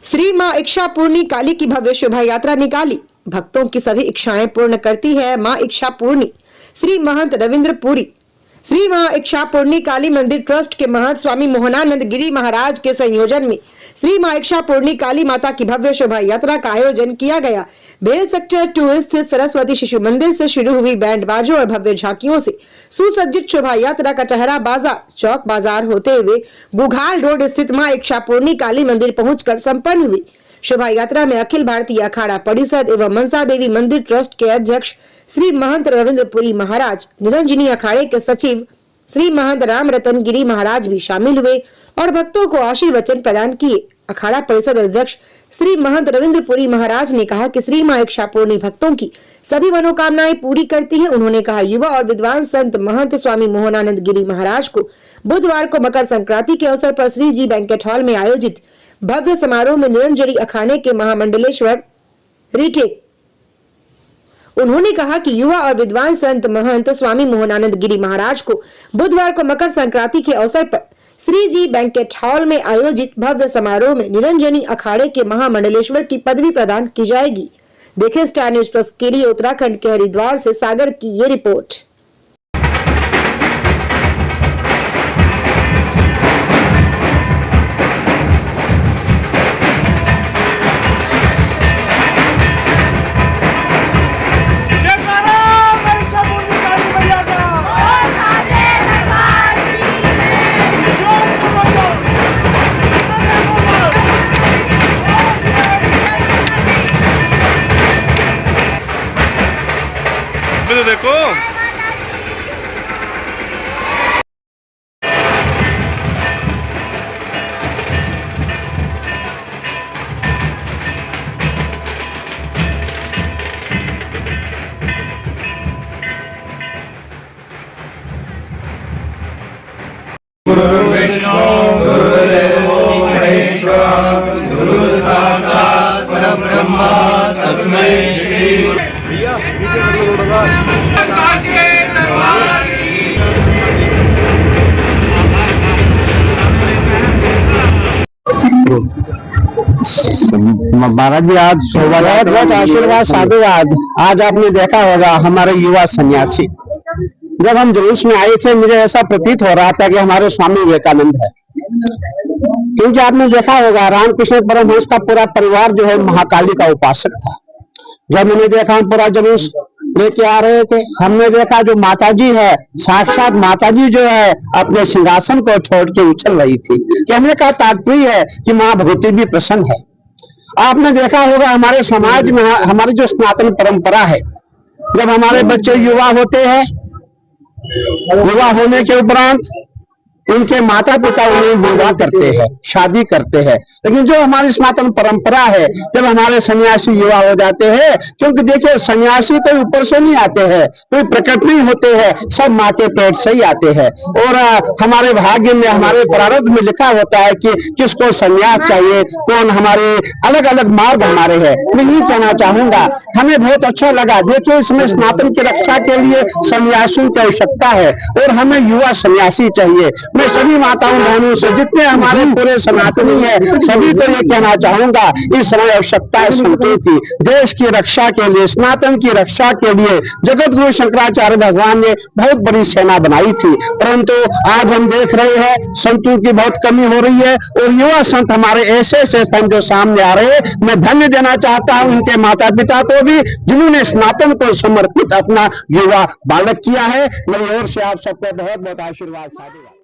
श्री मां इच्छापूर्णी काली की भव्य शोभा यात्रा निकाली। भक्तों की सभी इच्छाएं पूर्ण करती है मां इच्छापूर्णी। श्री महंत रविंद्र पुरी श्री मां इच्छापूर्णी काली मंदिर ट्रस्ट के महंत स्वामी मोहनानंद गिरी महाराज के संयोजन में श्री मां इच्छापूर्णी काली माता की भव्य शोभा यात्रा का आयोजन किया गया। बेल सेक्टर 2 स्थित सरस्वती शिशु मंदिर से शुरू हुई बैंड बाजों और भव्य झांकियों से सुसज्जित शोभा यात्रा का टहरा बाजार चौक बाजार होते हुए गुघाल रोड स्थित मां इच्छापूर्णी काली मंदिर पहुंचकर संपन्न हुई। शोभा यात्रा में अखिल भारतीय अखाड़ा परिषद एवं मनसा देवी मंदिर ट्रस्ट के अध्यक्ष श्री महंत रविंद्र पुरी महाराज, निरंजनी अखाड़े के सचिव श्री महंत राम रतन गिरी महाराज भी शामिल हुए और भक्तों को आशीर्वचन प्रदान किए। अखाड़ा परिषद अध्यक्ष श्री महंत रविंद्र पुरी महाराज ने कहा कि श्री मां इच्छापूर्णी भक्तों की सभी मनोकामनाएं पूरी करती हैं। उन्होंने कहा, युवा और विद्वान संत महंत स्वामी मोहनानंद गिरी महाराज को बुधवार को मकर संक्रांति के अवसर पर श्री जी बैंकेट हॉल में आयोजित भव्य समारोह में निरंजनी अखाड़े के महामंडलेश्वर रिटेक। उन्होंने कहा कि युवा और विद्वान संत महंत स्वामी मोहनानंद गिरी महाराज को बुधवार को मकर संक्रांति के अवसर पर श्री जी बैंकेट हॉल में आयोजित भव्य समारोह में निरंजनी अखाड़े के महामंडलेश्वर की पदवी प्रदान की जाएगी। देखें स्टार न्यूज प्लस के लिए उत्तराखंड के हरिद्वार से सागर की ये रिपोर्ट। देखो गुरु विष्णु गुरुदेवो महेश्वर गुरु साक्षात् परब्रह्म तस्मै श्री महाराज जी, आज बहुत बहुत आशीर्वाद साधुवाद। आज आपने देखा होगा हमारे युवा सन्यासी, जब हम जुलूस में आए थे मुझे ऐसा प्रतीत हो रहा था कि हमारे स्वामी विवेकानंद है, क्योंकि आपने देखा होगा रामकृष्ण परमहंस का पूरा परिवार जो है महाकाली का उपासक था। जब मैंने देखा हम पूरा जुलूस लेके आ रहे थे, हमने देखा जो माताजी है, साक्षात माताजी जो है अपने सिंहासन को छोड़ के उछल रही थी। कहने का तात्पर्य है कि माँ भगवती भी प्रसन्न है। आपने देखा होगा हमारे समाज में हमारी जो सनातन परंपरा है, जब हमारे बच्चे युवा होते हैं, युवा होने के उपरांत उनके माता पिता उन्हें विवाह करते हैं, शादी करते हैं। लेकिन जो हमारी सनातन परंपरा है, जब हमारे सन्यासी युवा हो जाते हैं, क्योंकि देखिए सन्यासी तो ऊपर से नहीं आते हैं, कोई प्रकट नहीं होते हैं, सब माँ के पेट से ही आते हैं। और हमारे भाग्य में, हमारे प्रारब्ध में लिखा होता है कि किसको सन्यास चाहिए, कौन हमारे अलग अलग मार्ग हमारे हैं। मैं यही कहना चाहूंगा, हमें बहुत अच्छा लगा। देखिए इसमें सनातन की रक्षा के लिए सन्यासियों की आवश्यकता है और हमें युवा सन्यासी चाहिए। मैं सभी माताओं बहनों से, जितने हमारे पूरे सनातनी है, सभी को ये कहना चाहूंगा, इस समय आवश्यकता है संतों की। देश की रक्षा के लिए, सनातन की रक्षा के लिए जगत गुरु शंकराचार्य भगवान ने बहुत बड़ी सेना बनाई थी, परंतु आज हम देख रहे हैं संतों की बहुत कमी हो रही है और युवा संत हमारे ऐसे ऐसे संत जो सामने आ रहे हैं। मैं धन्य देना चाहता हूं उनके माता पिता को भी, जिन्होंने सनातन को समर्पित अपना युवा बालक किया है। मेरी ओर से आप सबको बहुत बहुत आशीर्वाद साधुवाद।